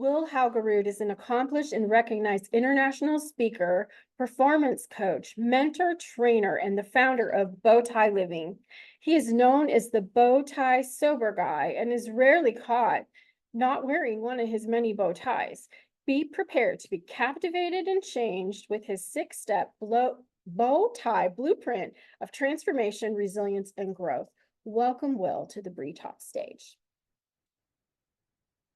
Will Haugerud is an accomplished and recognized international speaker, performance coach, mentor, trainer, and the founder of BOWTIE Living. He is known as the BowTie Sober Guy and is rarely caught not wearing one of his many bow ties. Be prepared to be captivated and changed with his 6-step bow tie blueprint of transformation, resilience, and growth. Welcome, Will, to the Bree Talk stage.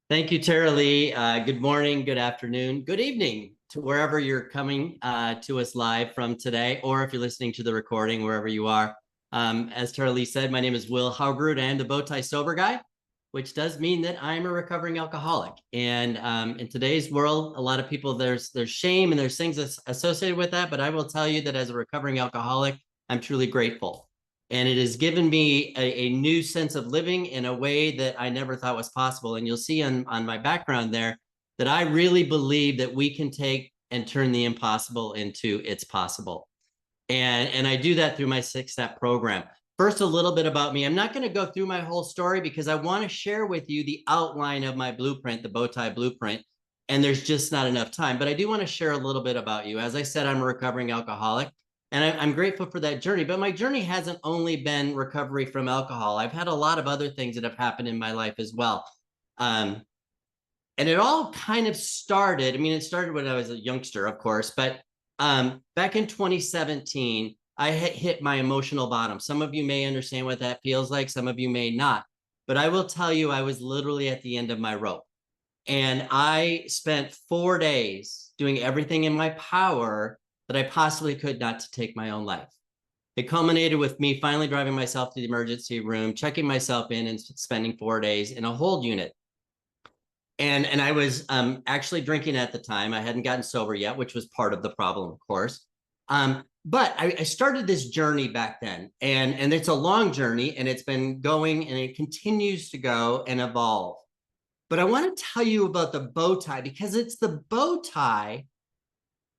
Thank you, Tara Lee. Good morning, good afternoon, good evening to wherever you're coming to us live from today, or if you're listening to the recording, wherever you are. As Tara Lee said, my name is Will Haugerud. I am the BowTie Sober Guy, which does mean that I'm a recovering alcoholic. And in today's world, a lot of people, there's shame and there's things associated with that. But I will tell you that as a recovering alcoholic, I'm truly grateful. And it has given me a new sense of living in a way that I never thought was possible. And you'll see on my background there that I really believe that we can take and turn the impossible into it's possible. And I do that through my 6-step program. First, a little bit about me. I'm not going to go through my whole story because I want to share with you the outline of my blueprint, the BowTie blueprint. And there's just not enough time. But I do want to share a little bit about you. As I said, I'm a recovering alcoholic. And I'm grateful for that journey, but my journey hasn't only been recovery from alcohol. I've had a lot of other things that have happened in my life as well. And it all kind of started, it started when I was a youngster, of course, but back in 2017, I hit my emotional bottom. Some of you may understand what that feels like. Some of you may not, but I will tell you, I was literally at the end of my rope. And I spent 4 days doing everything in my power that I possibly could not to take my own life. It culminated with me finally driving myself to the emergency room, checking myself in, and spending 4 days in a hold unit. And I was actually drinking at the time. I hadn't gotten sober yet, which was part of the problem, of course. But I started this journey back then, and it's a long journey, and it's been going, and it continues to go and evolve. But I want to tell you about the bow tie because it's the bow tie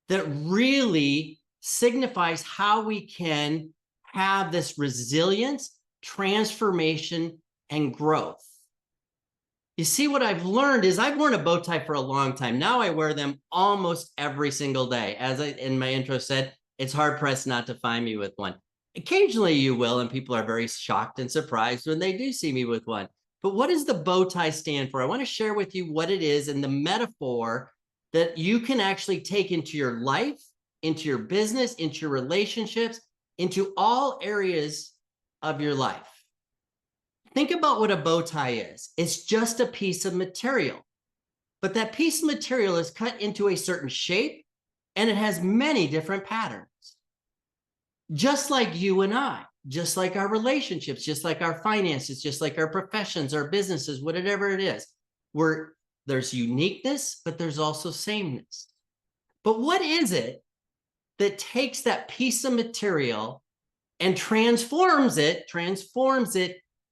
that really signifies how we can have this resilience, transformation, and growth. You see, what I've learned is I've worn a bow tie for a long time. Now I wear them almost every single day. As I in my intro said, it's hard pressed not to find me with one. Occasionally you will, and people are very shocked and surprised when they do see me with one. But what does the bow tie stand for? I want to share with you what it is and the metaphor that you can actually take into your life, into your business, into your relationships, into all areas of your life. Think about what a bow tie is. It's just a piece of material, but that piece of material is cut into a certain shape and it has many different patterns. Just like you and I, just like our relationships, just like our finances, just like our professions, our businesses, whatever it is, there's uniqueness, but there's also sameness. But what is it that takes that piece of material and transforms it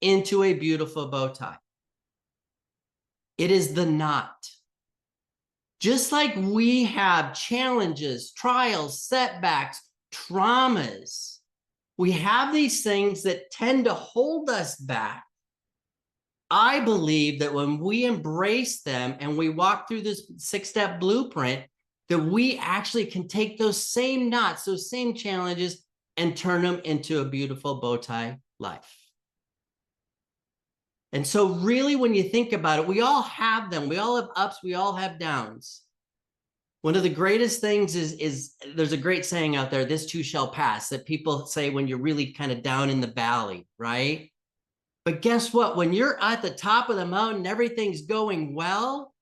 into a beautiful bow tie? It is the knot. Just like we have challenges, trials, setbacks, traumas, we have these things that tend to hold us back. I believe that when we embrace them and we walk through this 6-step blueprint, that we actually can take those same knots, those same challenges, and turn them into a beautiful bow tie life. And so really, when you think about it, we all have them. We all have ups. We all have downs. One of the greatest things is there's a great saying out there, this too shall pass, that people say when you're really kind of down in the valley, right? But guess what? When you're at the top of the mountain, everything's going well.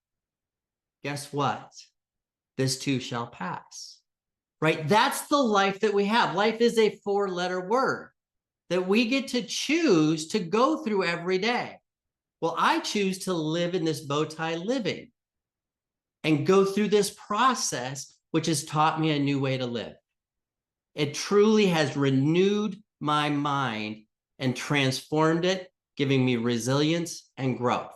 Guess what? This too shall pass, right? That's the life that we have. Life is a 4-letter word that we get to choose to go through every day. Well, I choose to live in this bow tie living and go through this process, which has taught me a new way to live. It truly has renewed my mind and transformed it, giving me resilience and growth.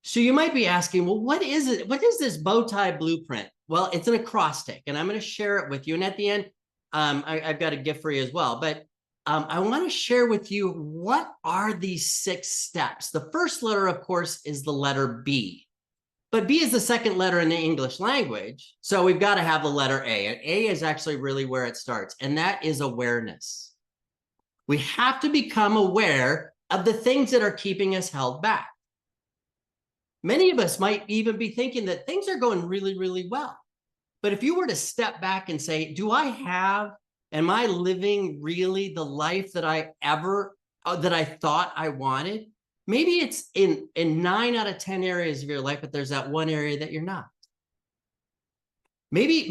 So you might be asking, well, what is it? What is this bow tie blueprint? Well, it's an acrostic, and I'm going to share it with you. And at the end, I've got a gift for you as well. But I want to share with you, what are these 6 steps? The first letter, of course, is the letter B. But B is the second letter in the English language. So we've got to have the letter A. And A is actually really where it starts. And that is awareness. We have to become aware of the things that are keeping us held back. Many of us might even be thinking that things are going really, really well. But if you were to step back and say, am I living really the life that that I thought I wanted? Maybe it's in 9 out of 10 areas of your life, but there's that one area that you're not. Maybe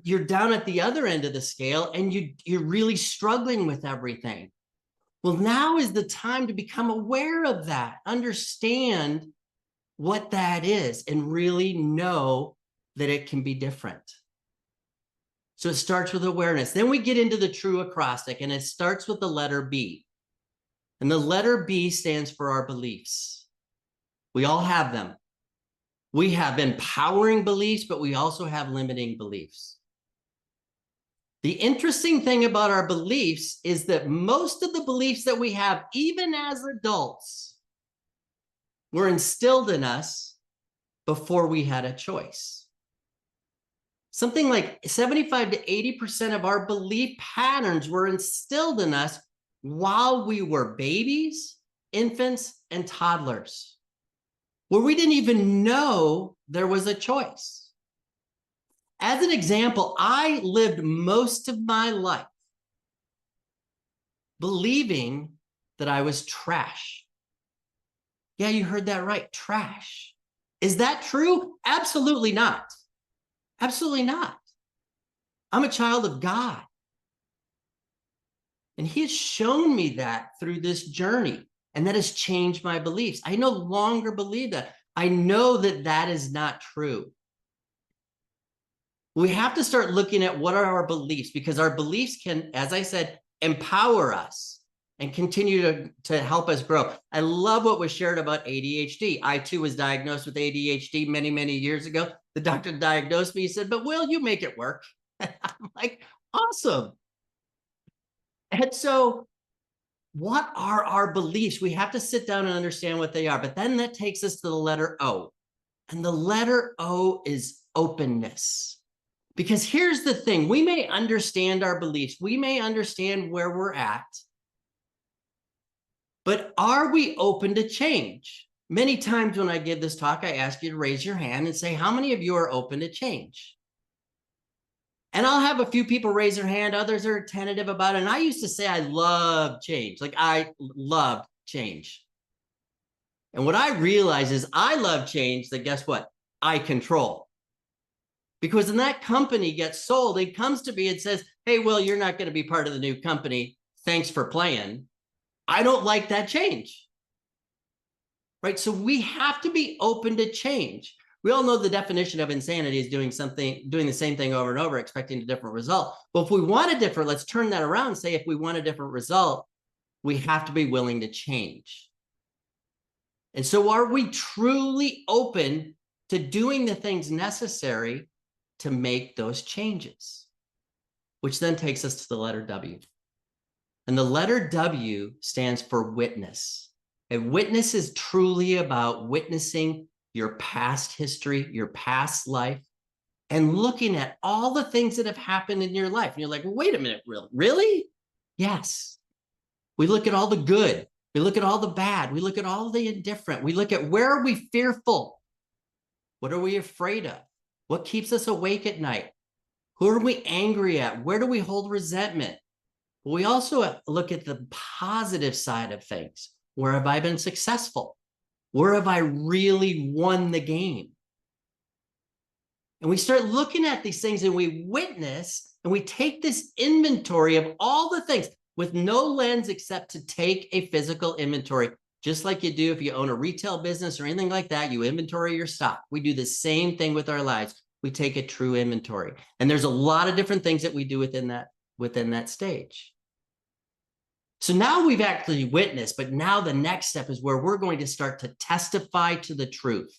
you're down at the other end of the scale and you're really struggling with everything. Well, now is the time to become aware of that, understand what that is, and really know that it can be different. So it starts with awareness. Then we get into the true acrostic, and it starts with the letter B. And the letter B stands for our beliefs. We all have them. We have empowering beliefs, but we also have limiting beliefs. The interesting thing about our beliefs is that most of the beliefs that we have, even as adults, were instilled in us before we had a choice. Something like 75 to 80% of our belief patterns were instilled in us while we were babies, infants, and toddlers, where we didn't even know there was a choice. As an example, I lived most of my life believing that I was trash. Yeah, you heard that right, trash. Is that true? Absolutely not. Absolutely not. I'm a child of God. And he has shown me that through this journey, and that has changed my beliefs. I no longer believe that. I know that that is not true. We have to start looking at what are our beliefs, because our beliefs can, as I said, empower us and continue to help us grow. I love what was shared about ADHD. I too was diagnosed with ADHD many, many years ago. The doctor diagnosed me. He said, "But Will, you make it work." I'm like, awesome. And so what are our beliefs? We have to sit down and understand what they are. But then that takes us to the letter O. And the letter O is openness. Because here's the thing, we may understand our beliefs, we may understand where we're at, but are we open to change? Many times when I give this talk, I ask you to raise your hand and say, how many of you are open to change? And I'll have a few people raise their hand, others are tentative about it. And I used to say I love change, like I loved change. And what I realize is I love change that, guess what? I control. Because when that company gets sold, it comes to me and says, "Hey, Will, you're not going to be part of the new company. Thanks for playing." I don't like that change. Right? So we have to be open to change. We all know the definition of insanity is doing the same thing over and over, expecting a different result. But if we want a different, let's turn that around and say, if we want a different result, we have to be willing to change. And so are we truly open to doing the things necessary to make those changes? Which then takes us to the letter W. And the letter W stands for witness. And witness is truly about witnessing your past history, your past life, and looking at all the things that have happened in your life. And you're like, wait a minute, really? Yes. We look at all the good. We look at all the bad. We look at all the indifferent. We look at where are we fearful? What are we afraid of? What keeps us awake at night? Who are we angry at? Where do we hold resentment? But we also look at the positive side of things. Where have I been successful? Where have I really won the game? And we start looking at these things and we witness and we take this inventory of all the things with no lens except to take a physical inventory. Just like you do if you own a retail business or anything like that, you inventory your stock. We do the same thing with our lives. We take a true inventory. And there's a lot of different things that we do within that stage. So now we've actually witnessed, but now the next step is where we're going to start to testify to the truth.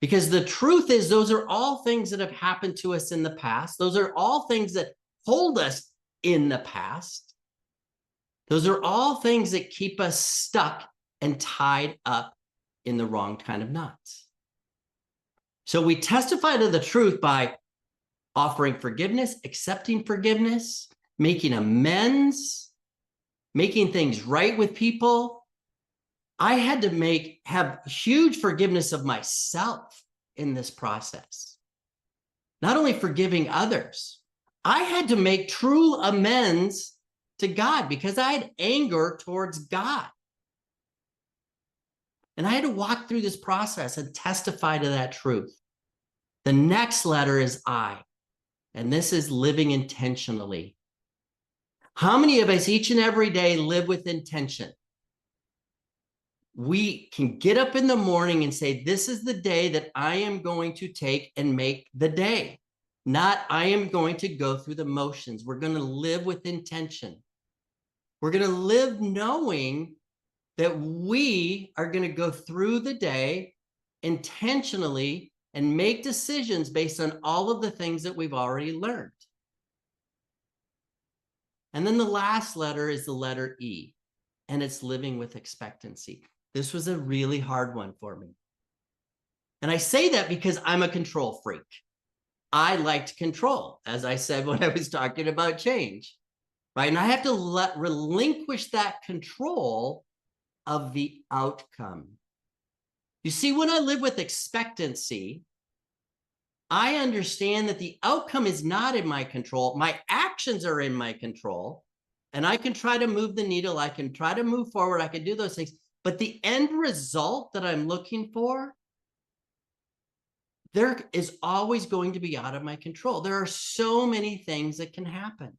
Because the truth is, those are all things that have happened to us in the past. Those are all things that hold us in the past. Those are all things that keep us stuck and tied up in the wrong kind of knots. So we testify to the truth by offering forgiveness, accepting forgiveness, making amends, making things right with people. I had to have huge forgiveness of myself in this process. Not only forgiving others, I had to make true amends to God because I had anger towards God. And I had to walk through this process and testify to that truth. The next letter is I, and this is living intentionally. How many of us each and every day live with intention? We can get up in the morning and say, this is the day that I am going to take and make the day. Not, I am going to go through the motions. We're going to live with intention. We're going to live knowing that we are going to go through the day intentionally and make decisions based on all of the things that we've already learned. And then the last letter is the letter E, and it's living with expectancy. This was a really hard one for me. And I say that because I'm a control freak. I liked control, as I said when I was talking about change, right? And I have to relinquish that control of the outcome. You see, when I live with expectancy, I understand that the outcome is not in my control. My actions are in my control, and I can try to move the needle. I can try to move forward. I can do those things. But the end result that I'm looking for, there is always going to be out of my control. There are so many things that can happen.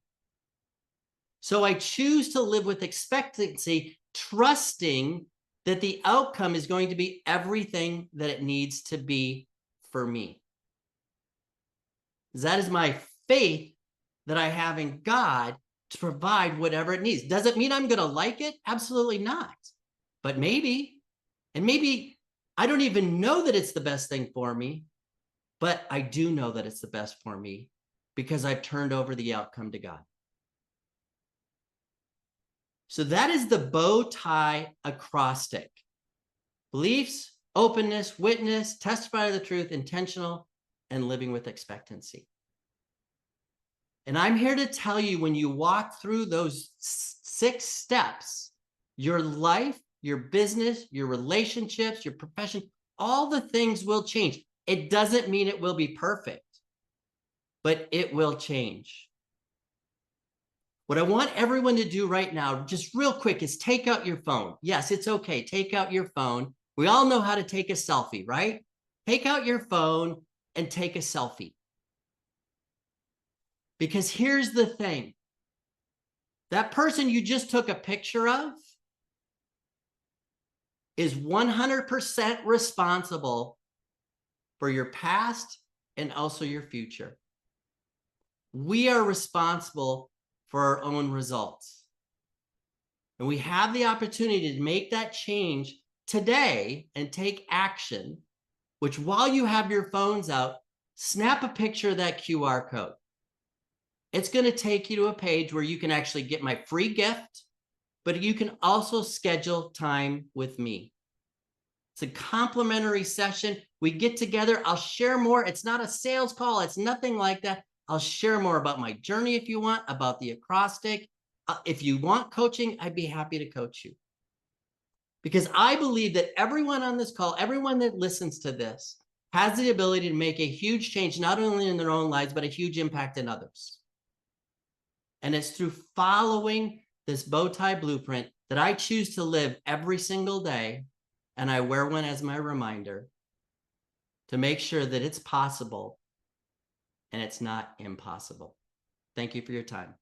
So I choose to live with expectancy, trusting that the outcome is going to be everything that it needs to be for me. That is my faith that I have in God to provide whatever it needs. Does it mean I'm going to like it? Absolutely not. But maybe, and maybe I don't even know that it's the best thing for me, but I do know that it's the best for me because I've turned over the outcome to God. So that is the bow tie acrostic. Beliefs, openness, witness, testify to the truth, intentional, and living with expectancy. And I'm here to tell you, when you walk through those 6 steps, your life, your business, your relationships, your profession, all the things will change. It doesn't mean it will be perfect, but it will change. What I want everyone to do right now, just real quick, is take out your phone. Yes, it's okay. Take out your phone. We all know how to take a selfie, right? Take out your phone and take a selfie. Because here's the thing. That person you just took a picture of is 100% responsible for your past and also your future. We are responsible for our own results. And we have the opportunity to make that change today and take action, which, while you have your phones out, snap a picture of that QR code. It's going to take you to a page where you can actually get my free gift, but you can also schedule time with me. It's a complimentary session. We get together. I'll share more. It's not a sales call. It's nothing like that. I'll share more about my journey if you want, about the acrostic. If you want coaching, I'd be happy to coach you. Because I believe that everyone on this call, everyone that listens to this, has the ability to make a huge change, not only in their own lives, but a huge impact in others. And it's through following this bow tie blueprint that I choose to live every single day. And I wear one as my reminder to make sure that it's possible and it's not impossible. Thank you for your time.